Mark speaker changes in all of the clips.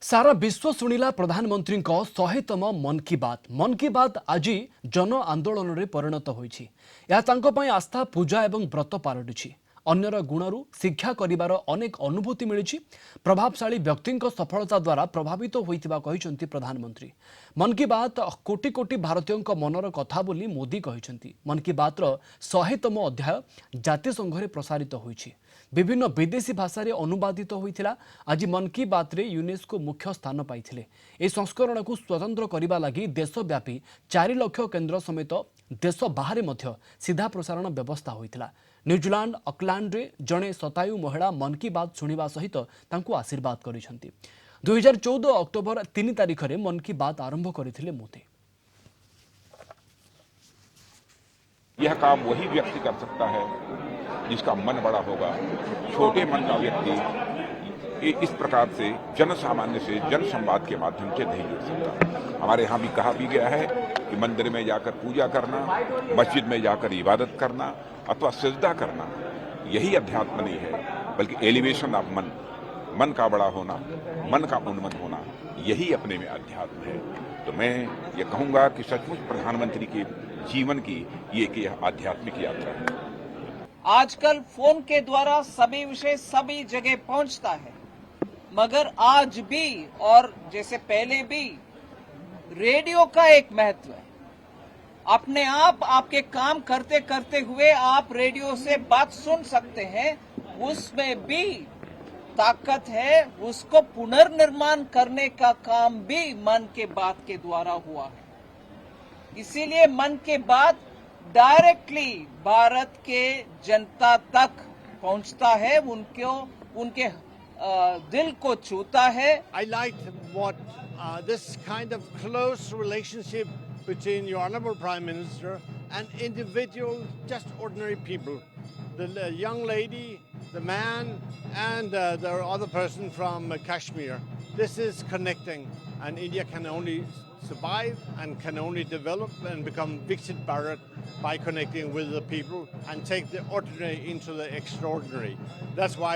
Speaker 1: सारा विश्व शुणिला प्रधानमंत्री 100तम मन की बात आज जन आंदोलन रे परिणत होईछि। या तांको पई आस्था पूजा एवं व्रत पालटिछि। अन्यर गुणरू शिक्षा करिवार अनेक अनुभूति मिलिछि। प्रभावशाली व्यक्तिंक सफलता द्वारा प्रभावित होइतिबा कहिसंती प्रधानमंत्री। मन की बात कोटि कोटि भारतीयोंक मनर कथा बोली मोदी कहिसंती। मन की बात 100तम अध्याय जातिसंघ रे प्रसारित होईछि। विभिन्न विदेशी भाषा रे अनुवादित होइथिला। आज मन की बात रे यूनेस्को मुख्य स्थान पाइथिले। ए संस्करण को स्वतंत्र करिबा लागि देशव्यापी 4 लाख केन्द्र समेत देश बाहर मध्य सीधा प्रसारण व्यवस्था होइथिला। न्यूजीलैंड ऑकलैंड रे जणे शतायु महिला मन की बात सुनिबा सहित तांको आशीर्वाद करिसंती। 2014 अक्टोबर 3 तारिख रे मन की बात आरंभ करिथिले मोदी।
Speaker 2: यह काम वही व्यक्ति कर सकता है जिसका मन बड़ा होगा। छोटे मन का व्यक्ति इस प्रकार से जन सामान्य से जन संवाद के माध्यम से नहीं जुड़ सकता। हमारे यहाँ भी कहा भी गया है कि मंदिर में जाकर पूजा करना, मस्जिद में जाकर इबादत करना अथवा सजदा करना यही अध्यात्म नहीं है, बल्कि एलिवेशन ऑफ मन, मन का बड़ा होना, मन का उन्मत्त होना, यही अपने में अध्यात्म है। तो मैं ये कहूँगा कि सचमुच प्रधानमंत्री के जीवन की ये कि आध्यात्मिक यात्रा है।
Speaker 3: आजकल फोन के द्वारा सभी विषय सभी जगह पहुंचता है, मगर आज भी और जैसे पहले भी रेडियो का एक महत्व है। अपने आप आपके काम करते करते हुए आप रेडियो से बात सुन सकते हैं, उसमें भी ताकत है। उसको पुनर्निर्माण करने का काम भी मन के बात के द्वारा हुआ है। इसीलिए मन के बात डायरेक्टली भारत के जनता तक पहुंचता है, उनके दिल को छूता है।
Speaker 4: I liked what this kind of close relationship between your honorable Prime Minister and individual, just ordinary people. The young lady, the man, and the other person from Kashmir. This is connecting, and India can only survive and can only develop and become Viksit Bharat by connecting with the people and take the ordinary into the extraordinary. That's why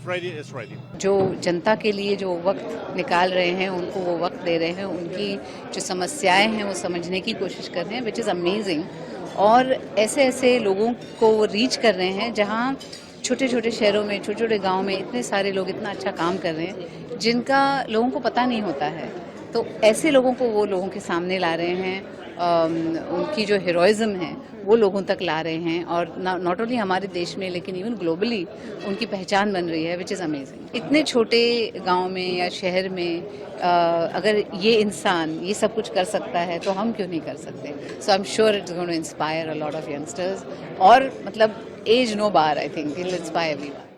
Speaker 4: Freddie is ready.
Speaker 5: जो जनता के लिए जो वक्त निकाल रहे हैं, उनको वो वक्त दे रहे हैं, उनकी जो समस्याएं हैं वो समझने की कोशिश कर रहे हैं, which is amazing। और ऐसे ऐसे लोगों को वो रीच कर रहे हैं जहाँ छोटे छोटे शहरों में, छोटे छोटे गाँव में इतने सारे लोग इतना अच्छा काम कर रहे हैं जिनका लोगों को पता नहीं होता है। तो ऐसे लोगों को वो लोगों के सामने ला रहे हैं। उनकी जो हीरोइज्म है वो लोगों तक ला रहे हैं, और नॉट ओनली हमारे देश में लेकिन इवन ग्लोबली उनकी पहचान बन रही है, विच इज़ अमेजिंग। इतने छोटे गांव में या शहर में अगर ये इंसान ये सब कुछ कर सकता है तो हम क्यों नहीं कर सकते। So I am sure it's going to inspire a lot of youngsters. और मतलब age no bar, I think it will inspire everyone.